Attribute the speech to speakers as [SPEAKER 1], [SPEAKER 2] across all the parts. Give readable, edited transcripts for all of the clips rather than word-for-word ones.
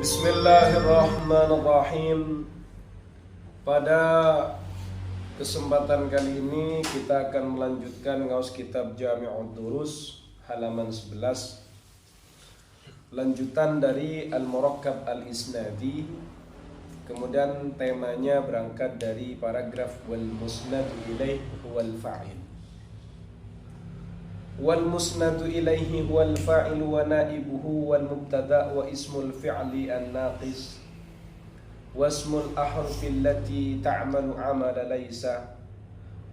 [SPEAKER 1] Bismillahirrahmanirrahim. Pada kesempatan kali ini kita akan melanjutkan ngaus kitab Jami'ud Durus halaman 11, lanjutan dari Al-Murakkab Al-Isnadi. Kemudian temanya berangkat dari paragraf wal musnadu ilaih wal fa'il. Wal musnadu ilaihi wal fa'il wa naibuhu wal mubtada wa ismul fi'li an-naqis wasmul ahrufi allati ta'malu 'amala laysa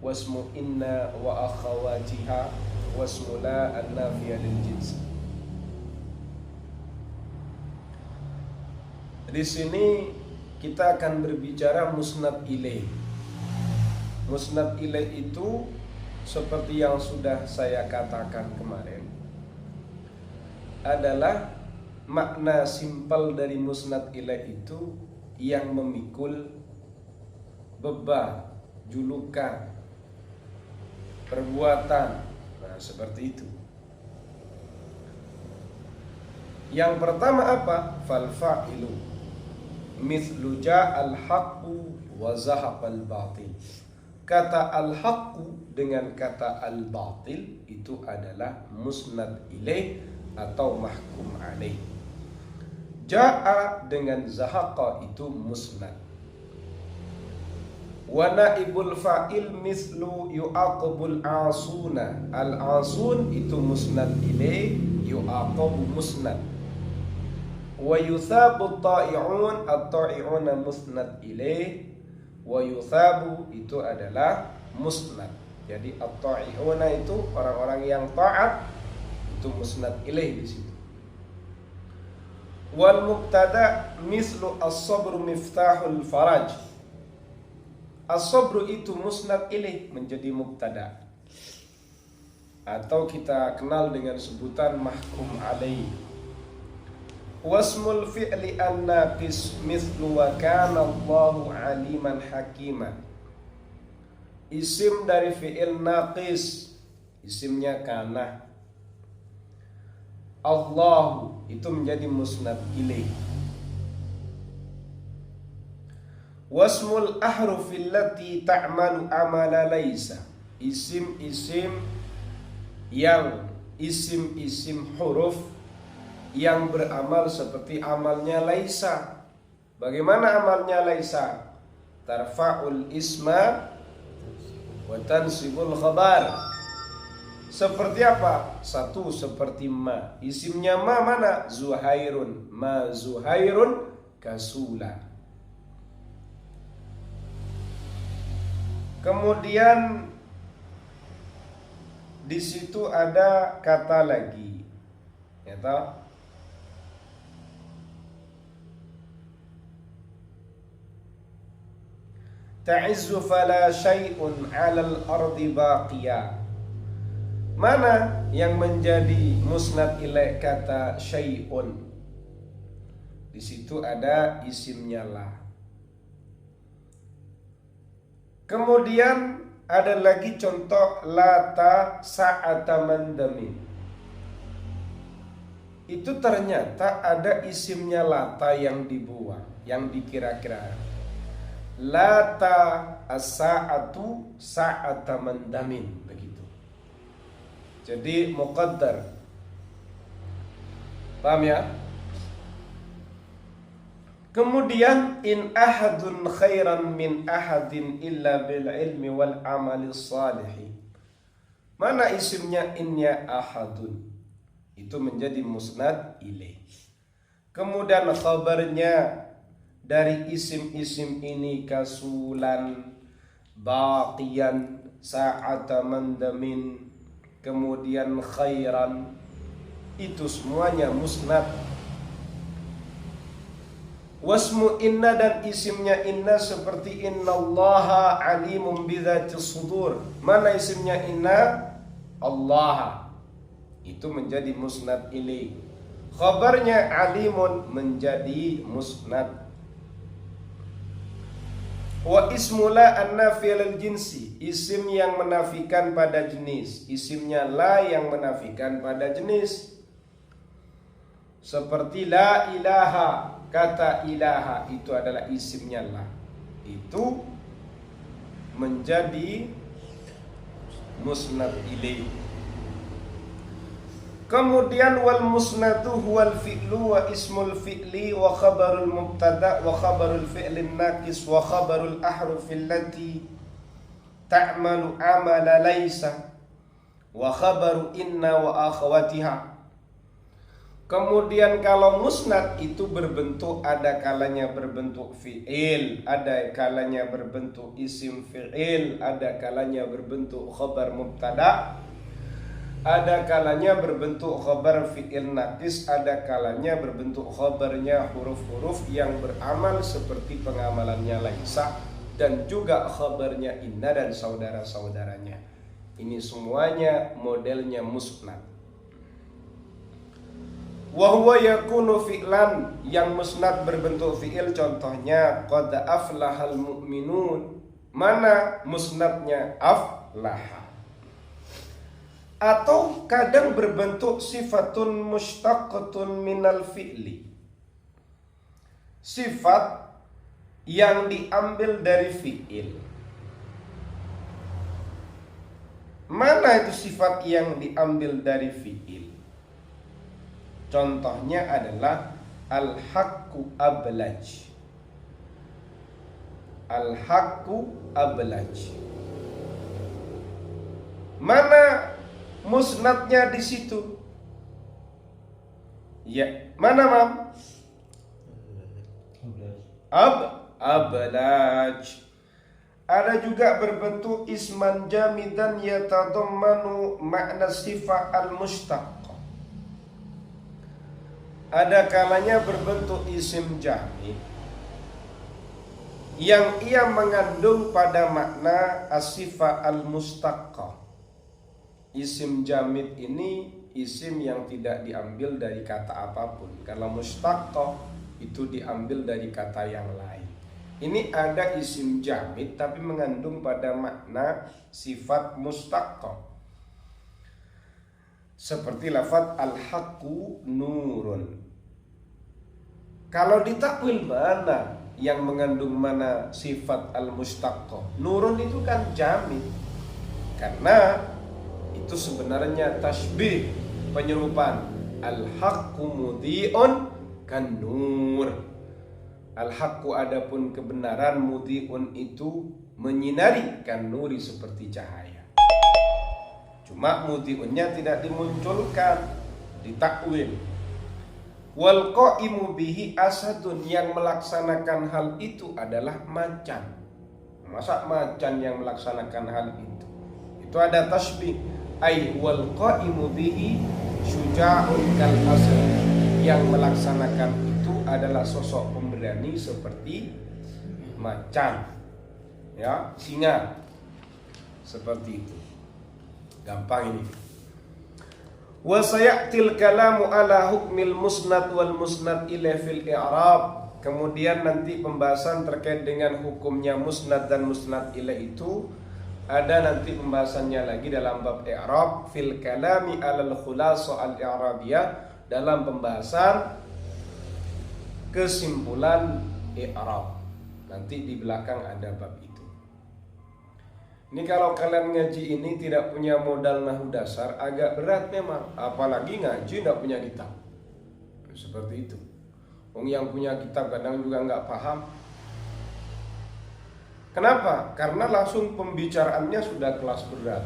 [SPEAKER 1] wasmu inna wa akhawatiha wasmu la an-nafiya lil jins. Di sini kita akan berbicara musnad ilaih. Musnad ilaih itu seperti yang sudah saya katakan kemarin, adalah makna simpel dari musnad ilaih itu yang memikul beban, julukan, perbuatan. Nah, seperti itu. Yang pertama apa? Fal fa'ilu mithlu ja'al haqqu wa zahaqal batil. Kata al-haqqu dengan kata al-batil itu adalah musnad ilaih atau mahkum alaih. Ja'a dengan zahaqa itu musnad. Wa naibul fa'il mislu yu'aqabul asuna. Al-asun itu musnad ilaih, yu'aqabu musnad. Wa yuthabu ta'i'un, at-ta'i'una musnad ilaih, wa yuthabu itu adalah musnad. Jadi at-ta'i'una itu orang-orang yang taat, itu musnad ilaih di situ. Wal mubtada mislu as-sabru miftahul faraj. As-sabru itu musnad ilaih menjadi mubtada, atau kita kenal dengan sebutan mahkum alaih. Wasmul fi'li an-naqis mithlu wa kana Allahu aliman hakima. Isim dari fi'il naqis, isimnya kana. Allahu itu menjadi musnad ilaih. Wasmul ahrufi allati ta'malu amala laysa. Isim-isim yang isim-isim huruf yang beramal seperti amalnya laisa. Bagaimana amalnya laisa? Tarfa'ul isma wa tansibul khabar. Seperti apa? Satu, seperti ma. Isimnya ma mana? Zuhairun. Ma Zuhairun kasula. Kemudian di situ ada kata lagi, ya toh? Ta'izzu fala syai'un 'alal ardi baqiya. Mana yang menjadi musnad ilaih kata syai'un? Di situ ada isimnya la. Kemudian ada lagi contoh lata sa'ata mandamin. Itu ternyata ada isimnya lata yang dibuang, yang dikira-kira. Lata as-sa'atu sa'ata mandamin, begitu. Jadi muqaddar. Paham ya? Kemudian in ahadun khairan min ahadin illa bil ilmi wal amali salihi. Mana isimnya innya ahadun? Itu menjadi musnad ilaih. Kemudian khabarnya dari isim-isim ini kasulan, baqiyan, sa'ata mandamin, kemudian khairan, itu semuanya musnad. Wasmu inna dan isimnya inna seperti innallaha alimun bidzatis sudur. Mana isimnya inna? Allah. Itu menjadi musnad ilaih. Khabarnya alimun menjadi musnad. Wa ismu la an-nafi lil jinsi, isim yang menafikan pada jenis. Isimnya la yang menafikan pada jenis. Seperti la ilaha, kata ilaha itu adalah isimnya la, itu menjadi musnad ilaih. Kemudian wal musnadu huwal fi'lu wa ismul fi'li wa khabarul mubtada wa khabarul fi'lin naqis wa khabarul ahrufil lati ta'malu amala laisa wa khabaru inna wa akhawatiha. Kemudian kalau musnad itu berbentuk, ada kalanya berbentuk fi'il, ada kalanya berbentuk isim fi'il, ada kalanya berbentuk khabar mubtada, ada kalanya berbentuk khabar fi'il naqis, ada kalanya berbentuk khabarnya huruf-huruf yang beramal seperti pengamalannya laisa, dan juga khabarnya inna dan saudara-saudaranya. Ini semuanya modelnya musnad. Wa huwa yakunu fi'lan, yang musnad berbentuk fi'il, contohnya qad aflahal mu'minun. Mana musnadnya aflaha. Atau kadang berbentuk sifatun mushtaqatun minal fi'li, sifat yang diambil dari fi'il. Mana itu sifat yang diambil dari fi'il? Contohnya adalah al-haqqu ablaj. Al-haqqu ablaj. Mana musnadnya di situ? Ya, mana mam? Ablaj. Ada juga berbentuk isman jamidan yatadammanu makna sifat al-mushtaq. Ada kalanya berbentuk isim jamid yang ia mengandung pada makna as-sifat al-mustaqqah. Isim jamid ini isim yang tidak diambil dari kata apapun. Kalau mustaqqah itu diambil dari kata yang lain. Ini ada isim jamid tapi mengandung pada makna sifat mustaqqah. Seperti lafaz al-haqqu nurun. Kalau ditakwil mana yang mengandung mana sifat al-mustaqqah? Nurun itu kan jamid. Karena itu sebenarnya tasbih, penyerupaan. Al-haqqu mudhi'un kan nur. Al-haqqu adapun kebenaran, mudhi'un itu menyinari, kan nuri seperti cahaya. Cuma mudhi'unnya tidak dimunculkan, ditakwil. Wal qaimu bihi asadun, yang melaksanakan hal itu adalah macan. Masa macan yang melaksanakan hal itu? Itu ada tasbih. Ai wal qaimu bihi syuja'un kal asad, yang melaksanakan itu adalah sosok pemberani seperti macan, ya, singa, seperti itu. Gampang ini. Wa sayatil kalamu ala hukmil musnad wal musnad ilaih fil i'rab. Kemudian nanti pembahasan terkait dengan hukumnya musnad dan musnad ilaih itu ada nanti pembahasannya lagi dalam bab i'rab, fil kalami alal khulasa al i'rabiyah, dalam pembahasan kesimpulan i'rab. Nanti di belakang ada bab itu. Ini kalau kalian ngaji ini tidak punya modal nahwu dasar, agak berat memang. Apalagi ngaji tidak punya kitab. Seperti itu. Orang yang punya kitab kadang juga nggak paham. Kenapa? Karena langsung pembicaraannya sudah kelas berat.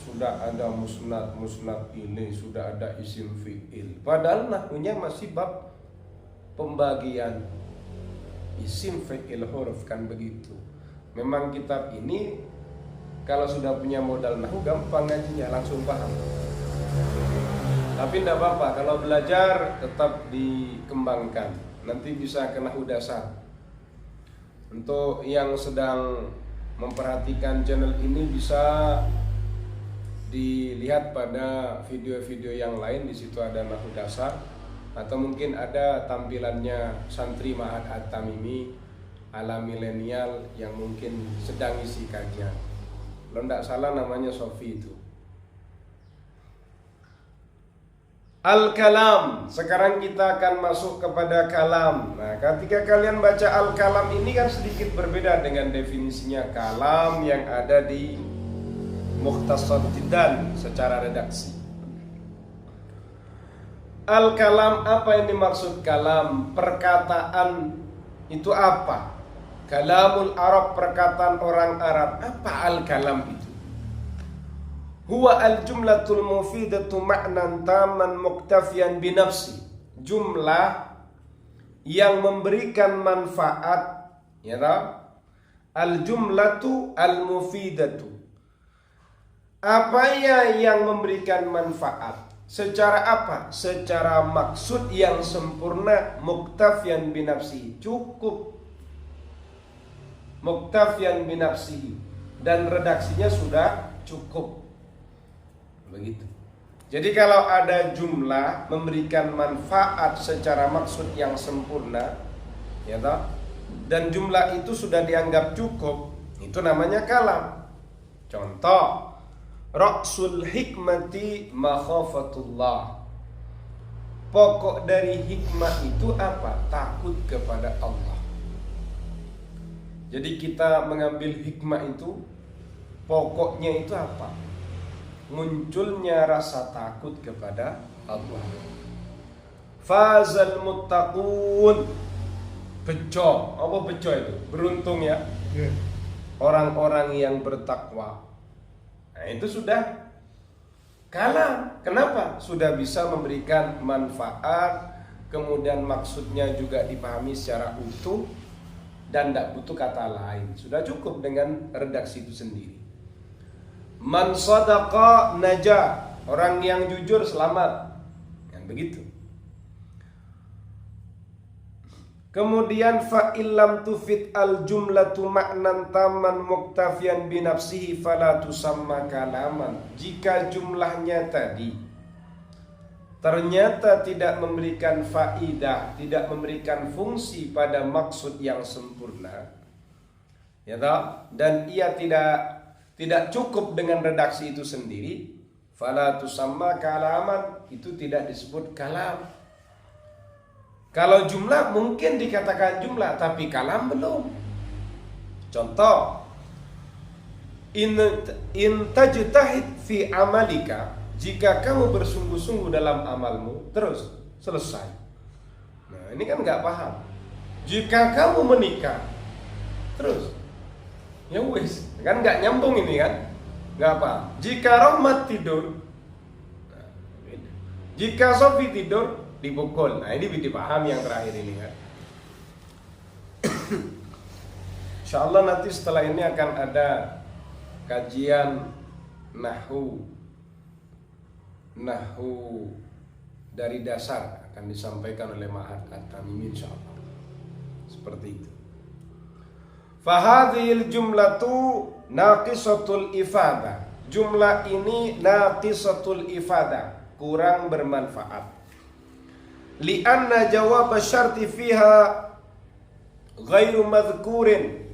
[SPEAKER 1] Sudah ada musnad, musnad ini, sudah ada isim fi'il. Padahal nahwunya masih bab pembagian isim fi'il huruf, kan begitu. Memang kitab ini kalau sudah punya modal nahwu gampang ngajinya, langsung paham. Tapi tidak apa-apa, kalau belajar tetap dikembangkan. Nanti bisa ke nahwu dasar. Untuk yang sedang memperhatikan channel ini bisa dilihat pada video-video yang lain, di situ ada nahwu dasar, atau mungkin ada tampilannya santri Ma'had At-Tamimi ala milenial yang mungkin sedang isi kajian. Kalau tidak salah namanya Sofi itu. Al-kalam. Sekarang kita akan masuk kepada kalam. Nah, ketika kalian baca al-kalam ini kan sedikit berbeda dengan definisinya kalam yang ada di Mukhtasar Tiddan secara redaksi. Al-kalam, apa yang dimaksud kalam? Perkataan itu apa? Kalamul Arab, perkataan orang Arab. Apa al-kalam itu? Huwa al-jumlatul mufidatu ma'nan taman muktafiyan binafsi. Jumlah yang memberikan manfaat, ya tak? Al-jumlatu al-mufidatu. Apa yang memberikan manfaat? Secara apa? Secara maksud yang sempurna, muktafiyan binafsi. Cukup. Muktafiyan binafsi. Dan redaksinya sudah cukup. Begitu. Jadi kalau ada jumlah memberikan manfaat secara maksud yang sempurna, ya toh, dan jumlah itu sudah dianggap cukup, itu namanya kalam. Contoh, ra'sul hikmati makhafatullah. Pokok dari hikmah itu apa? Takut kepada Allah. Jadi kita mengambil hikmah itu, pokoknya itu apa? Munculnya rasa takut kepada Allah. Fazal muttaqun. Beco. Apa beco itu? Beruntung ya. Orang-orang yang bertakwa. Nah, itu sudah kalam. Kenapa? Sudah bisa memberikan manfaat, kemudian maksudnya juga dipahami secara utuh dan tidak butuh kata lain. Sudah cukup dengan redaksi itu sendiri. Man sadaqa najah. Orang yang jujur selamat. Yang begitu. Kemudian fa illam tufid al jumlatu ma'nan taman muktafiyan binafsihi fala tusamma kalaman. Jika jumlahnya tadi ternyata tidak memberikan faidah, tidak memberikan fungsi pada maksud yang sempurna, ya toh, dan ia tidak cukup dengan redaksi itu sendiri, fala tusamma kalaman, itu tidak disebut kalam. Kalau jumlah mungkin dikatakan jumlah, tapi kalam belum. Contoh, in tajtahid fi amalika, jika kamu bersungguh-sungguh dalam amalmu, terus selesai. Nah, ini kan nggak paham. Jika kamu menikah, terus ya wis, kan nggak nyambung ini kan, nggak paham. Jika Rahmat tidur, nah, jika Sofi tidur, dipukul. Nah, ini dipahami yang terakhir ini kan. Insyaallah nanti setelah ini akan ada kajian nahwu dari dasar, akan disampaikan oleh Ma'had At-Tamimi insyaallah. Seperti itu. Fahadhil jumlatu naqisatul ifadah. Jumlah ini naqisatul ifadah, kurang bermanfaat. Lianna jawab syarti fiha ghairu madhkurin.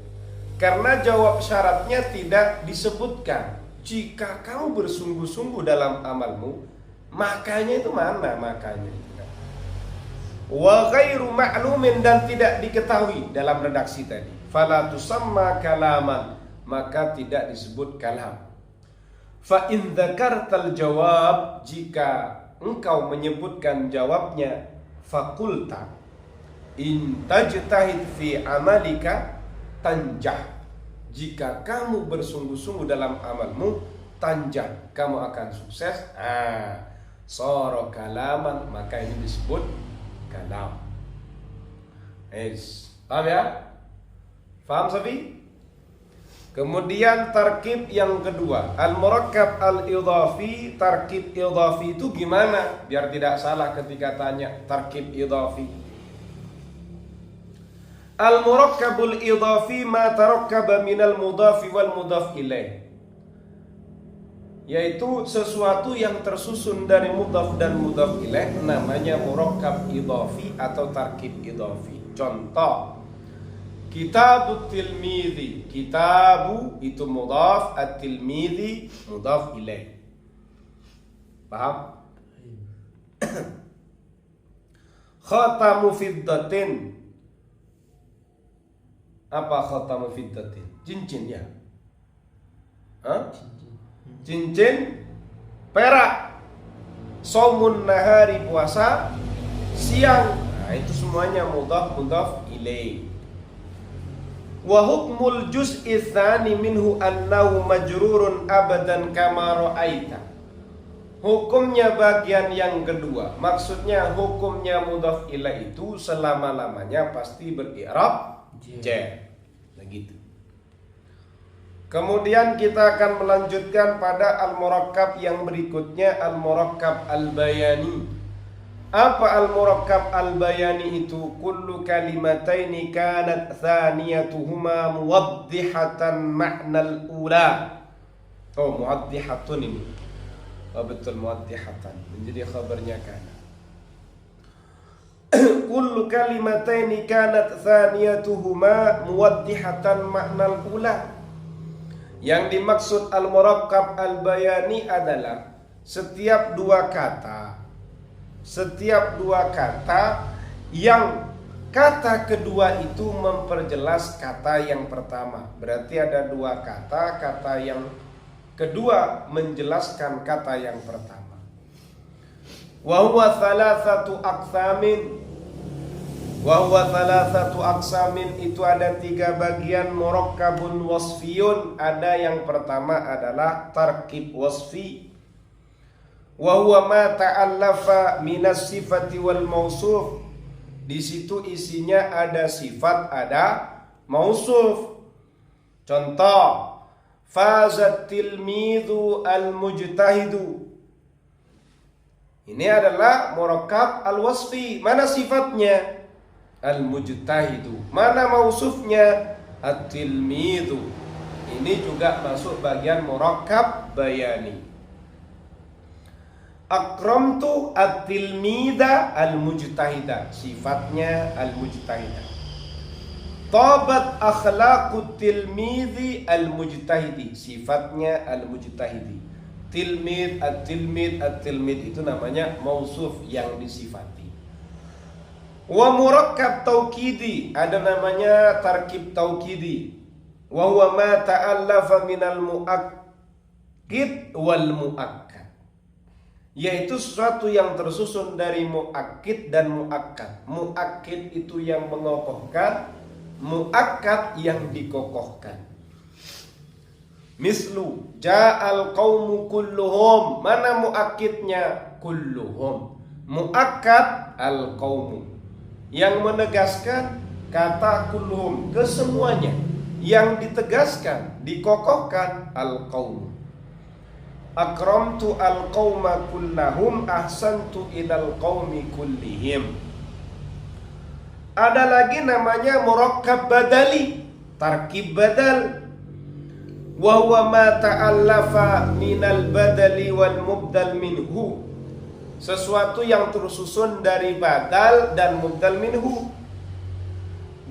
[SPEAKER 1] Karena jawab syaratnya tidak disebutkan. Jika kamu bersungguh-sungguh dalam amalmu, makanya itu mana makanya? Wa ghairu ma'lumin, dan tidak diketahui dalam redaksi tadi. Fala tusamma kalaman, maka tidak disebut kalam. Fa in dzakartal jawab, jika engkau menyebutkan jawabnya, fakulta in tajtahid fi amalika tanjah. Jika kamu bersungguh-sungguh dalam amalmu, tanjah, kamu akan sukses. Soro kalaman, maka ini disebut kalam. Paham ya? Paham Safi? Kemudian tarkib yang kedua, al-murakkab al-idhafi. Tarkib idhafi itu gimana? Biar tidak salah ketika tanya tarkib idhafi. Al-murakkabul idhafi ma tarakkaba minal mudhafi wal mudhaf ilaih. Yaitu sesuatu yang tersusun dari mudhaf dan mudhaf ilaih, namanya murakkab idhafi atau tarkib idhafi. Contoh, Kitabu tilmidhi. Kitabu itu mudhaf, at-tilmidhi mudhaf ilaih. Paham? Khatamu fiddatin. Apa khatamu fiddatin? Cincin ya. Hah? Cincin perak. Somun nahari, puasa siang. Nah, itu semuanya mudhaf ilaih. Wa hukmul juz'i tsani minhu annahu majrurun abadan kama ra'aita. Hukumnya bagian yang kedua, maksudnya hukumnya mudhaf ilaih itu selama-lamanya pasti ber'irab jar. Begitu. Kemudian kita akan melanjutkan pada al-murakkab yang berikutnya, al-murakkab al-bayani. Apa al-murakkab al-bayani itu? Kullu kalimataini kanat thaniyatuhuma muwaddihatan ma'nal ula. Oh, muwaddihatun ini. Oh, betul, muwaddihatan. Menjadi khabarnya kana. Kullu kalimataini kanat thaniyatuhuma muwaddihatan ma'nal ula. Yang dimaksud al-murakkab al-bayani adalah setiap dua kata yang kata kedua itu memperjelas kata yang pertama. Berarti ada dua kata yang kedua menjelaskan kata yang pertama. Wa huwa thalathatu aqsamin, itu ada 3 bagian. Murakkabun wasfiyun, ada yang pertama adalah tarkib wasfi. Wa huwa ma ta'allafa minas sifati wal mausuf. Di situ isinya ada sifat, ada mausuf. Contoh, fazat tilmidhu al mujtahidu. Ini adalah murakkab al wasfi. Mana sifatnya? Al mujtahidu. Mana mausufnya? At-tilmidhu. Ini juga masuk bagian murakkab bayani. Akramtu at-tilmida al-mujtahida, sifatnya al-mujtahida. Tabat akhlaqut tilmidhi al-mujtahidi, sifatnya al-mujtahidi. Tilmid, at-tilmid itu namanya mausuf yang disifati. Wa murakkab taukidi, ada namanya tarkib taukidi. Wa huwa ma ta'allafa minal muakkid wal muakkad, yaitu sesuatu yang tersusun dari muakkid dan muakkad. Muakkid itu yang mengokohkan, muakkad yang dikokohkan. Mislu ja'al qaumu kulluhum. Mana muakkidnya? Kulluhum. Muakkad al qaumu, yang menegaskan kata kulluhum, kesemuanya. Yang ditegaskan, dikokohkan al qaumu. Akramtu al-qauma kullahum ahsantu ilal qaumi kullihim. Ada lagi namanya murakkab badali, tarkib badal. Wa huwa ma ta'allafa minal badali wal mubdal minhu. Sesuatu yang tersusun dari badal dan mubdal minhu.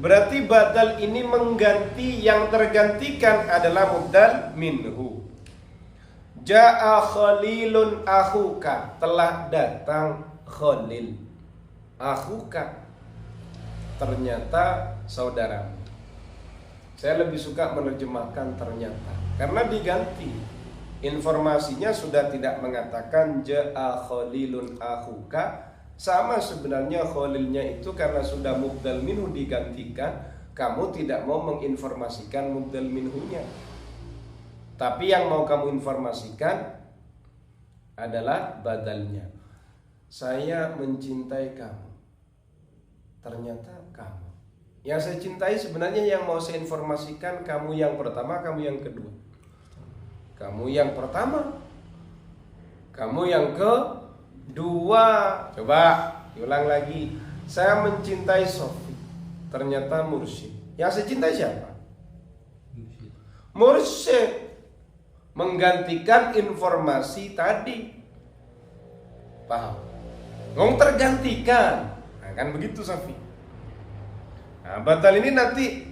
[SPEAKER 1] Berarti badal ini mengganti, yang tergantikan adalah mubdal minhu. Ja'a Khalilun akhuka, telah datang Khalil. Akhuka, ternyata saudaramu. Saya lebih suka menerjemahkan ternyata, karena diganti. Informasinya sudah tidak mengatakan Ja'a Khalilun akhuka. Sama sebenarnya Khalilnya itu karena sudah mubdal minhu digantikan. Kamu tidak mau menginformasikan mubdal minhunya, tapi yang mau kamu informasikan adalah badalnya. Saya mencintai kamu. Ternyata kamu. Yang saya cintai sebenarnya yang mau saya informasikan kamu yang pertama, kamu yang kedua. Kamu yang pertama, kamu yang kedua. Coba diulang lagi. Saya mencintai Sofi. Ternyata Mursyid. Yang saya cintai siapa? Mursyid. Menggantikan informasi tadi. Paham? Ngomong tergantikan. Nah, kan begitu Safi. Nah, badal ini nanti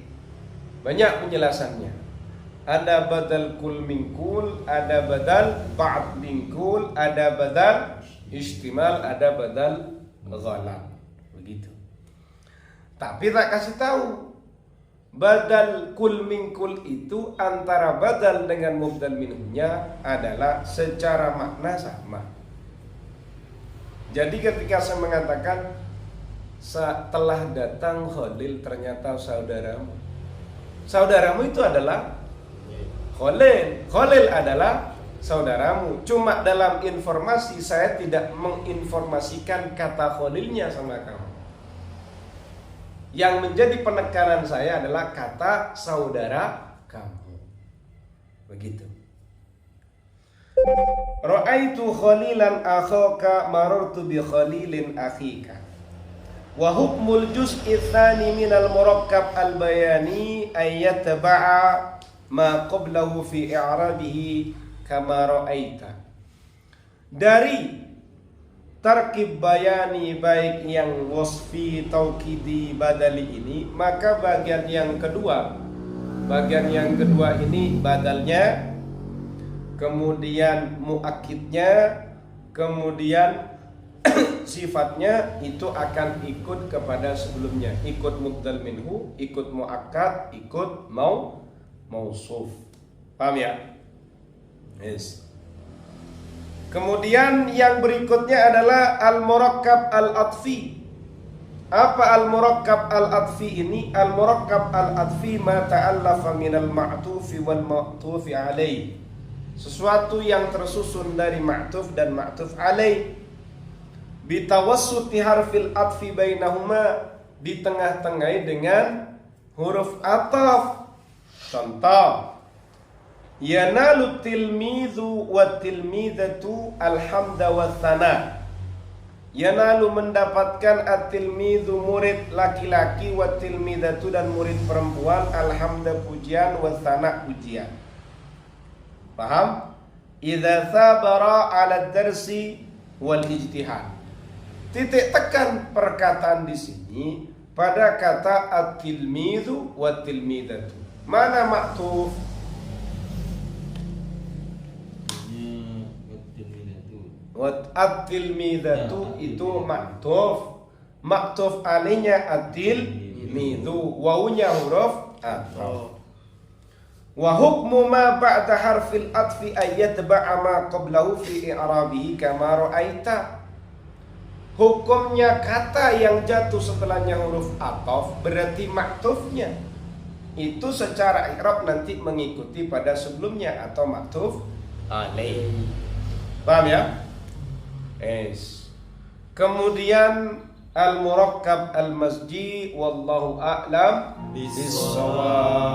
[SPEAKER 1] banyak penjelasannya. Ada badal kul min kul, ada badal ba'd min kul, ada badal Istimal ada badal ghalab. Begitu. Tapi tak kasih tahu badal kul min kul itu antara badal dengan mubdal minhunya adalah secara makna sama. Jadi ketika saya mengatakan setelah datang Khalil ternyata saudaramu. Saudaramu itu adalah Khalil. Khalil adalah saudaramu. Cuma dalam informasi saya tidak menginformasikan kata Khalilnya sama kamu. Yang menjadi penekanan saya adalah kata saudara kamu. Begitu. Ra'aitu khalilan akhaka marartu bi khalilin akhika. Wa hukmul juz'i tsani minal murakkab al bayani ay yatba'a ma qablahu fi i'rabihi kama ra'aita. Dari tarkib bayani baik yang wasfi taukidi badali ini, maka bagian yang kedua ini badalnya, kemudian muakkidnya, kemudian sifatnya itu akan ikut kepada sebelumnya, ikut mubdal minhu, ikut muakkad, ikut mausuf. Paham ya? Yes. Kemudian yang berikutnya adalah al-murakkab al-atfi. Apa al-murakkab al-atfi ini? Al-murakkab al-atfi ma ta'allafa minal ma'tufi wal ma'tufi alaih. Sesuatu yang tersusun dari ma'tuf dan ma'tuf alaih. Bitawassuti harfil atfi bainahuma, di tengah-tengahi dengan huruf ataf. Contoh, yanalu tilmidhu wa tilmidhatu alhamda wa thana. Yanalu mendapatkan at-tilmidhu murid laki-laki, wa tilmidhatu dan murid perempuan, alhamda pujian, wa thana pujian. Paham? Idza sabara 'ala darsi wal ijtihad. Titik tekan perkataan di sini pada kata at-tilmidhu wa tilmidhatu. Mana ma'tuf? At-tilmidhatu itu ma'tuf. Ma'tuf alainya at-tilmidhu, wawunya huruf ataf. Wa hukmu ma ba'da harfil atfi ayyatba'a ma qablahu fi i'rabihi kama ra'aita. Hukumnya kata yang jatuh setelahnya huruf ataf berarti maktufnya itu secara i'rab nanti mengikuti pada sebelumnya atau maktuf alaih. Paham ya? Kemudian al-murakkab al-masji wallahu a'lam bis-shawab.